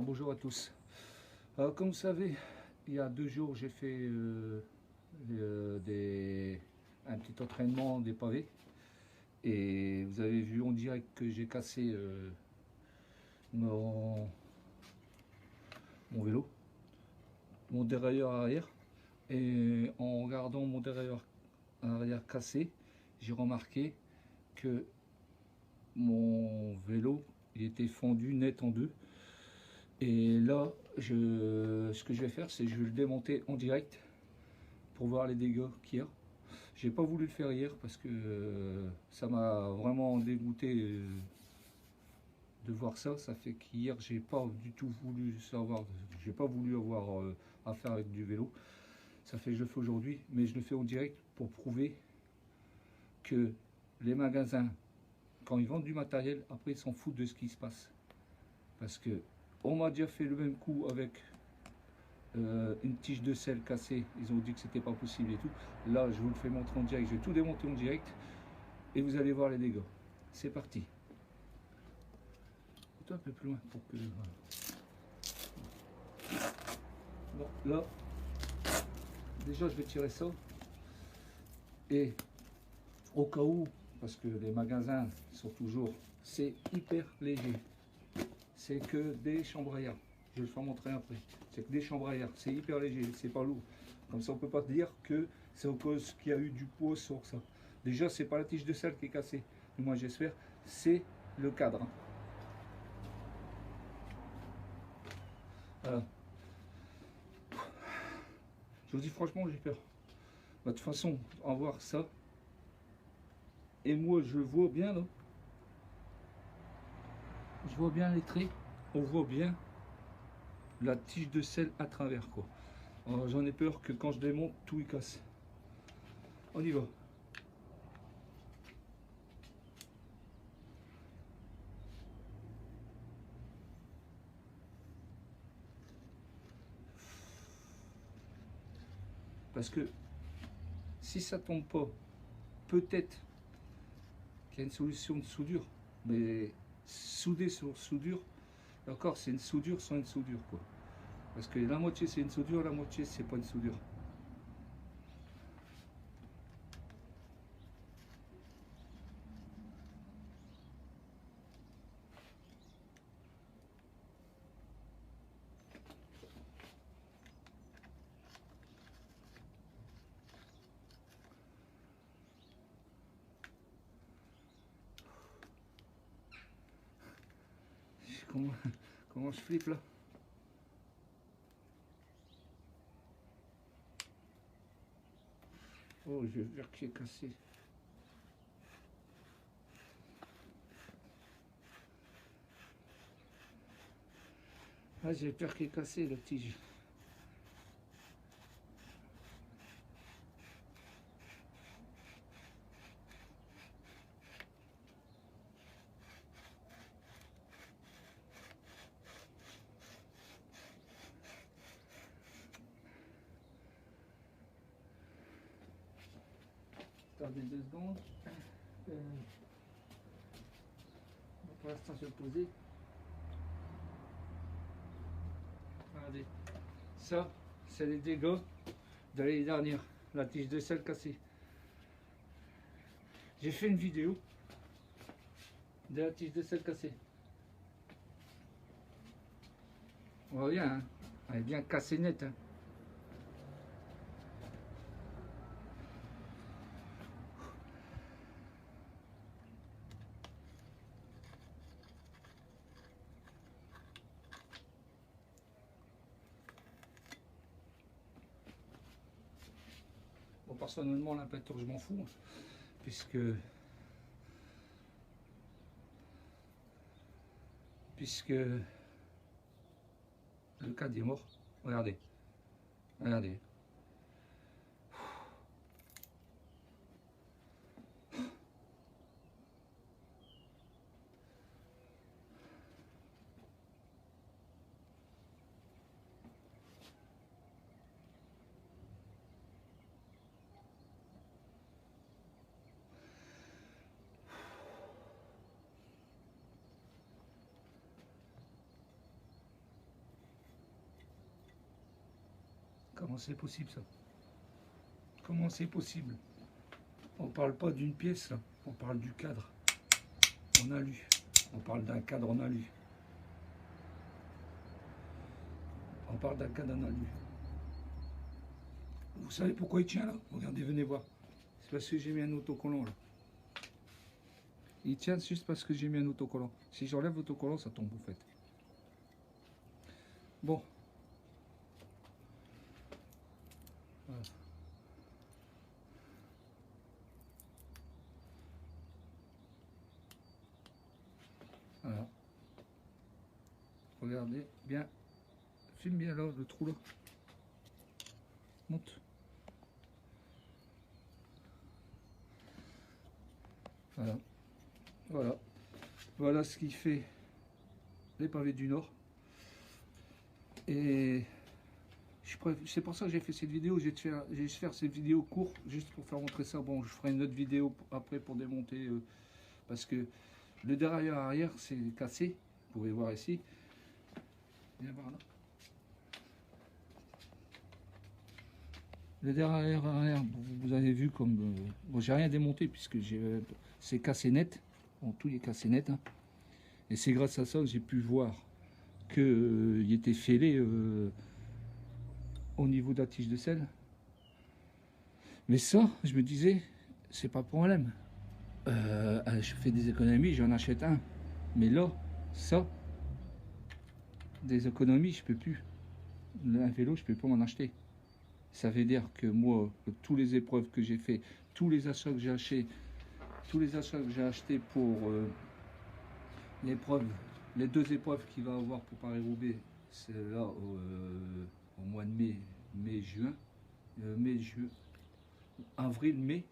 Bonjour à tous. Comme vous savez, il y a 2 jours, j'ai fait un petit entraînement des pavés. Et vous avez vu en direct que j'ai cassé mon vélo, mon dérailleur arrière. Et en regardant mon dérailleur arrière cassé, j'ai remarqué que mon vélo il était fendu net en deux. Et là, ce que je vais faire, c'est que je vais le démonter en direct pour voir les dégâts qu'il y a. J'ai pas voulu le faire hier parce que ça m'a vraiment dégoûté de voir ça. Ça fait qu'hier, j'ai pas du tout voulu savoir, j'ai pas voulu avoir affaire avec du vélo. Ça fait que je le fais aujourd'hui, mais je le fais en direct pour prouver que les magasins, quand ils vendent du matériel, après ils s'en foutent de ce qui se passe. Parce que on m'a déjà fait le même coup avec une tige de sel cassée. Ils ont dit que c'était pas possible et tout. Là, je vous le fais montrer en direct. Je vais tout démonter en direct et vous allez voir les dégâts. C'est parti. Un peu plus loin pour que. Bon, là, déjà, je vais tirer ça. Et au cas où, parce que les magasins sont toujours, c'est hyper léger. C'est que des chambres à air. Je vais le faire montrer après. C'est que des chambres à air. C'est hyper léger, c'est pas lourd. Comme ça, on peut pas dire que c'est à cause qu'il y a eu du poids sur ça. Déjà, c'est pas la tige de sel qui est cassée. Moi, j'espère, c'est le cadre. Voilà. Je vous dis franchement, j'ai peur. De toute façon, on va voir ça. Et moi, je vois bien, là. Je vois bien les traits. On voit bien la tige de sel à travers, quoi. J'en ai peur que quand je démonte, tout y casse. On y va. Parce que si ça tombe pas, peut-être qu'il y a une solution de soudure. Mais souder sur soudure, d'accord, c'est une soudure sans une soudure, quoi. Parce que la moitié c'est une soudure, la moitié c'est pas une soudure. Comment je flippe là? Oh, je vais voir qui est cassé. Ah, j'ai peur qu'il est cassé la tige. Attendez 2 secondes. Pour l'instant, je vais le poser. Regardez. Ça, c'est les dégâts de l'année dernière. La tige de sel cassée. J'ai fait une vidéo de la tige de sel cassée. On voit bien, hein, elle est bien cassée nette. Hein. Bon, personnellement, la peinture, je m'en fous, puisque le cadre est mort. Regardez, regardez. Comment c'est possible ça? Comment c'est possible? On parle pas d'une pièce là, on parle du cadre en alu. On parle d'un cadre en alu. On parle d'un cadre en alu. Vous savez pourquoi il tient là? Regardez, venez voir. C'est parce que j'ai mis un autocollant là. Il tient juste parce que j'ai mis un autocollant. Si j'enlève l'autocollant, ça tombe en fait. Bon. Voilà. Voilà. Regardez bien. Filme bien là, le trou là. Monte. Voilà. Voilà. Voilà ce qui fait les pavés du Nord. Et c'est pour ça que j'ai fait cette vidéo. J'ai faire cette vidéo courte juste pour faire montrer ça. Bon, je ferai une autre vidéo après pour démonter parce que le dérailleur arrière c'est cassé. Vous pouvez voir ici. Viens voir là. Le dérailleur arrière, vous avez vu comme bon, j'ai rien démonté puisque c'est cassé net. Bon, tout est cassé net. Hein. Et c'est grâce à ça que j'ai pu voir qu'il était fêlé au niveau de la tige de sel. Mais ça, je me disais, c'est pas problème. Je fais des économies, j'en achète un. Mais là, ça, des économies, je peux plus. Un vélo, je peux pas m'en acheter. Ça veut dire que moi, tous les épreuves que j'ai fait, tous les achats que j'ai achetés, pour l'épreuve, les 2 épreuves qu'il va avoir pour Paris-Roubaix, c'est là au mois de mai-juin, avril-mai,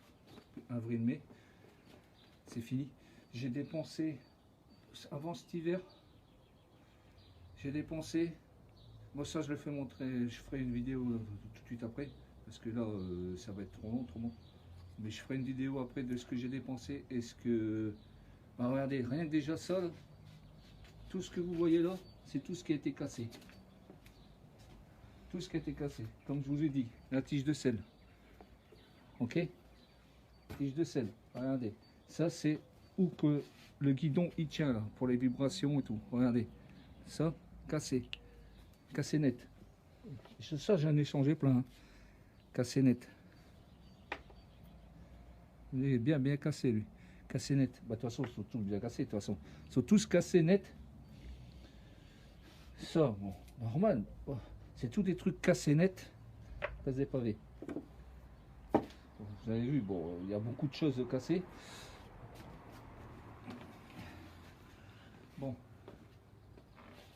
c'est fini. J'ai dépensé, avant cet hiver, j'ai dépensé, moi ça je le fais montrer, je ferai une vidéo tout de suite après, parce que là ça va être trop long. Mais je ferai une vidéo après de ce que j'ai dépensé et ce que... Bah, regardez, rien que déjà ça, là, tout ce que vous voyez là, c'est tout ce qui a été cassé. Tout ce qui a été cassé, comme je vous ai dit, la tige de sel. Ok? Tige de sel, regardez. Ça c'est où que le guidon il tient là, pour les vibrations et tout. Regardez, ça, cassé. Cassé net. Ça j'en ai changé plein. Hein. Cassé net. Il est bien cassé lui. Cassé net. Bah, de toute façon, ils sont tous bien cassés. De toute façon, ils sont tous cassés net. Ça, bon, normal. C'est tous des trucs cassés net. Pas des pavés. Vous avez vu, bon, il y a beaucoup de choses cassées. Bon.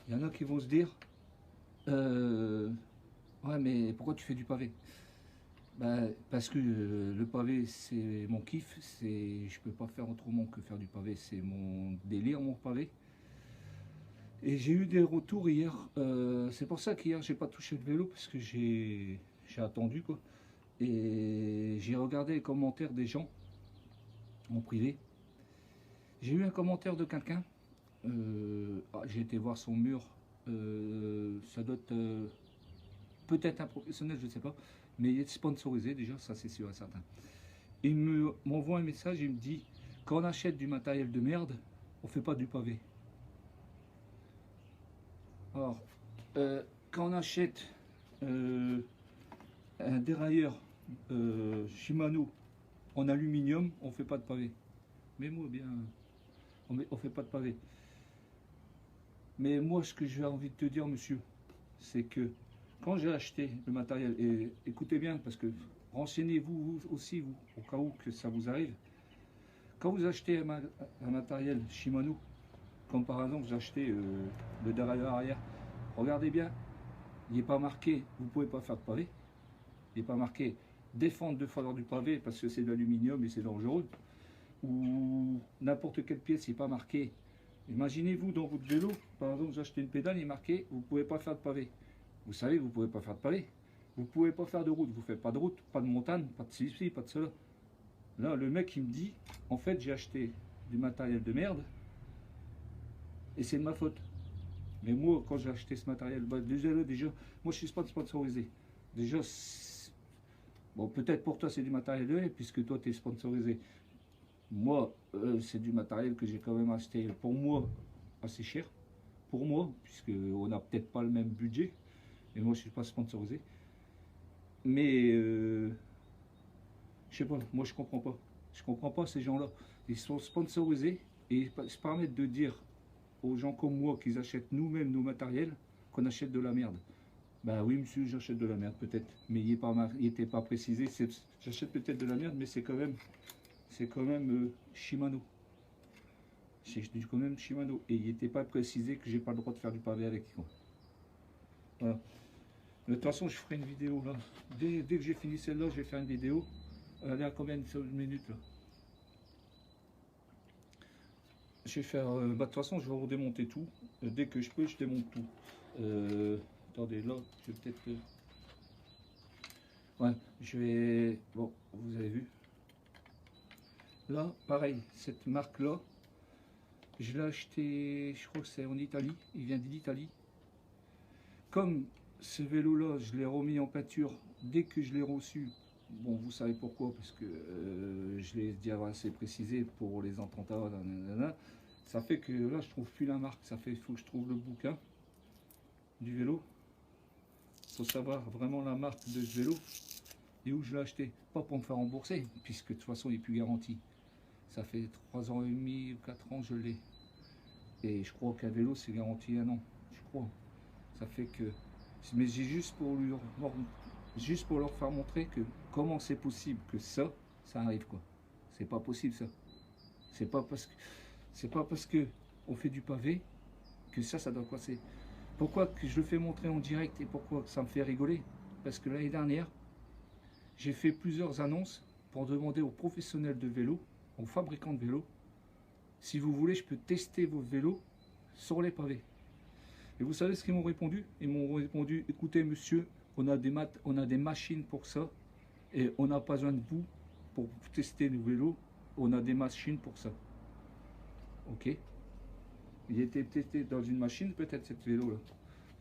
Il y en a qui vont se dire ouais, mais pourquoi tu fais du pavé? Ben, parce que le pavé c'est mon kiff, je peux pas faire autrement que faire du pavé, c'est mon délire mon pavé. Et j'ai eu des retours hier, c'est pour ça qu'hier j'ai pas touché le vélo parce que j'ai attendu quoi. Et j'ai regardé les commentaires des gens en privé. J'ai eu un commentaire de quelqu'un, j'ai été voir son mur, ça doit être peut-être un professionnel, je ne sais pas. Mais il est sponsorisé déjà, ça c'est sûr et certain. Il m'envoie un message, il me dit, quand on achète du matériel de merde, on fait pas du pavé. Alors, quand on achète un dérailleur Shimano en aluminium, on fait pas de pavé. Mais moi bien, on fait pas de pavé. Mais moi ce que j'ai envie de te dire monsieur, c'est que quand j'ai acheté le matériel, et écoutez bien, parce que renseignez-vous aussi, vous, au cas où que ça vous arrive. Quand vous achetez un matériel Shimano, comme par exemple vous achetez le dérailleur arrière, regardez bien, il n'est pas marqué, vous ne pouvez pas faire de pavé. Il n'est pas marqué défendre de faire du pavé parce que c'est de l'aluminium et c'est dangereux. Ou n'importe quelle pièce, il n'est pas marqué. Imaginez-vous dans votre vélo, par exemple vous achetez une pédale, il est marqué, vous ne pouvez pas faire de pavé. Vous savez, vous ne pouvez pas faire de pavé. Vous ne pouvez pas faire de route. Vous ne faites pas de route, pas de montagne, pas de ceci, pas de cela. Là, le mec, il me dit, en fait, j'ai acheté du matériel de merde et c'est de ma faute. Mais moi, quand j'ai acheté ce matériel, bah, déjà, moi, je ne suis pas sponsorisé. déjà, bon, peut-être pour toi c'est du matériel de haie, puisque toi tu es sponsorisé. Moi, c'est du matériel que j'ai quand même acheté pour moi assez cher. Pour moi, puisqu'on n'a peut-être pas le même budget. Et moi, je ne suis pas sponsorisé. Mais, je sais pas, moi je comprends pas. Je comprends pas ces gens-là. Ils sont sponsorisés et ils se permettent de dire aux gens comme moi qu'ils achètent nous-mêmes nos matériels, qu'on achète de la merde. Bah oui, monsieur, j'achète de la merde, peut-être. Mais il n'était pas précisé. J'achète peut-être de la merde, mais c'est quand même Shimano. C'est quand même Shimano. Et il n'était pas précisé que j'ai pas le droit de faire du pavé avec. Quoi. Voilà. De toute façon, je ferai une vidéo là. Dès que j'ai fini celle-là, je vais faire une vidéo. Elle est à combien de minutes là? Je vais faire. Bah, de toute façon, je vais redémonter tout. Dès que je peux, je démonte tout. Attendez, là, je vais peut-être. Ouais, je vais. Bon, vous avez vu. Là, pareil, cette marque-là, je l'ai acheté, je crois que c'est en Italie. Il vient d'Italie. Comme ce vélo-là, je l'ai remis en peinture dès que je l'ai reçu. Bon, vous savez pourquoi, parce que je l'ai déjà assez précisé pour les ententes. Ça fait que là, je trouve plus la marque. Ça fait, il faut que je trouve le bouquin du vélo. Il faut savoir vraiment la marque de ce vélo et où je l'ai acheté. Pas pour me faire rembourser, puisque de toute façon, il n'est plus garanti. Ça fait 3 ans et demi ou 4 ans que je l'ai. Et je crois qu'un vélo, c'est garanti 1 an. Je crois. Ça fait que. Mais j'ai juste pour leur faire montrer que comment c'est possible que ça arrive quoi. C'est pas possible ça. C'est pas parce que on fait du pavé que ça doit passer. Pourquoi que je le fais montrer en direct et pourquoi ça me fait rigoler? Parce que l'année dernière, j'ai fait plusieurs annonces pour demander aux professionnels de vélo, aux fabricants de vélos, si vous voulez, je peux tester vos vélos sur les pavés. Et vous savez ce qu'ils m'ont répondu? Ils m'ont répondu, écoutez monsieur, on a des machines pour ça, et on n'a pas besoin de vous pour tester nos vélos, on a des machines pour ça. Ok. Il était testé dans une machine, peut-être, cette vélo-là.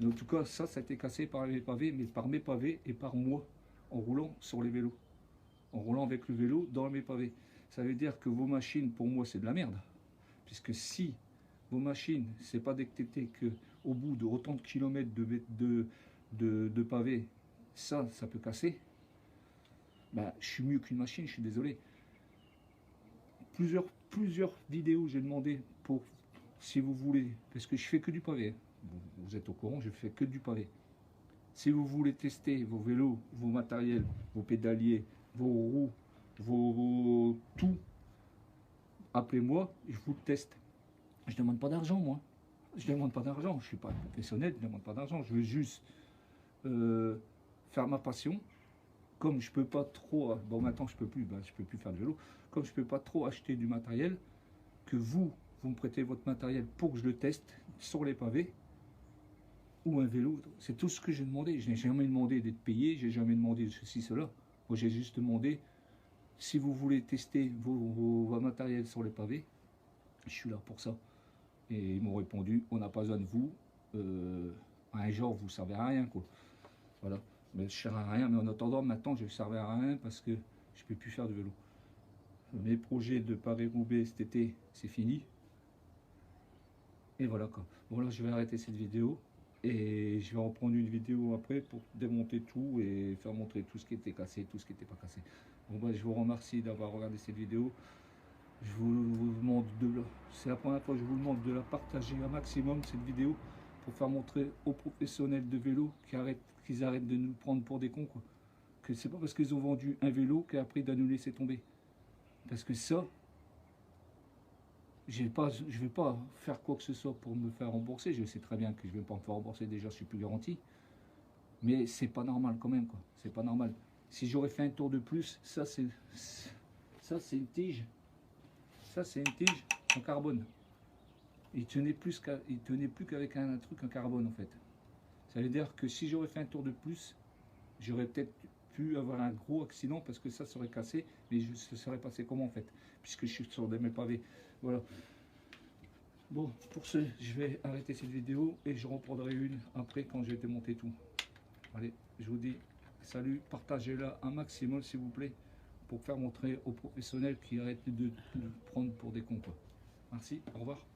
Mais en tout cas, ça a été cassé par les pavés, mais par mes pavés et par moi, en roulant sur les vélos. En roulant avec le vélo dans mes pavés. Ça veut dire que vos machines, pour moi, c'est de la merde. Puisque si vos machines, c'est pas détecté qu'au bout de autant de kilomètres de pavés, ça peut casser, ben, je suis mieux qu'une machine, je suis désolé. Plusieurs vidéos, j'ai demandé pour, si vous voulez, parce que je fais que du pavé. Vous êtes au courant, je fais que du pavé. Si vous voulez tester vos vélos, vos matériels, vos pédaliers, vos roues, vos tout, appelez-moi, je vous le teste. Je ne demande pas d'argent, moi. Je ne demande pas d'argent. Je ne suis pas professionnel, je ne demande pas d'argent. Je veux juste faire ma passion. Comme je ne peux pas trop... Bon, maintenant, je ne peux plus. Ben, je peux plus faire de vélo. Comme je ne peux pas trop acheter du matériel, que vous me prêtez votre matériel pour que je le teste sur les pavés ou un vélo. C'est tout ce que j'ai demandé. Je n'ai jamais demandé d'être payé. Je n'ai jamais demandé ceci, cela. Moi, j'ai juste demandé, si vous voulez tester vos matériels sur les pavés, je suis là pour ça. Et ils m'ont répondu, on n'a pas besoin de vous. Un jour, vous ne servez à rien, quoi. Voilà. Mais je ne sers à rien. Mais en attendant, maintenant, je ne servais à rien parce que je ne peux plus faire de vélo. Mes projets de Paris-Roubaix cet été, c'est fini. Et voilà, quoi. Bon, là, je vais arrêter cette vidéo. Et je vais reprendre une vidéo après pour démonter tout et faire montrer tout ce qui était cassé, tout ce qui n'était pas cassé. Bon, bah, je vous remercie d'avoir regardé cette vidéo. Je vous demande c'est la première fois que je vous demande de la partager un maximum cette vidéo pour faire montrer aux professionnels de vélo qu'ils arrêtent de nous prendre pour des cons, quoi. Que c'est pas parce qu'ils ont vendu un vélo qu'après de nous laisser tomber. Parce que ça, je vais pas faire quoi que ce soit pour me faire rembourser. Je sais très bien que je vais pas me faire rembourser, déjà je suis plus garanti. Mais c'est pas normal quand même, quoi. C'est pas normal. Si j'aurais fait un tour de plus, ça c'est une tige. Ça, c'est une tige en carbone. Il tenait plus qu'avec un truc en carbone, en fait. Ça veut dire que si j'aurais fait un tour de plus, j'aurais peut-être pu avoir un gros accident parce que ça serait cassé, mais ça serait passé comment, en fait, puisque je suis sur des pavés. Voilà. Bon, pour ce, je vais arrêter cette vidéo et je reprendrai une après quand j'ai démonté tout. Allez, je vous dis Salut, partagez-la un maximum s'il vous plaît, pour faire montrer aux professionnels qui arrêtent de prendre pour des cons, quoi. Merci, au revoir.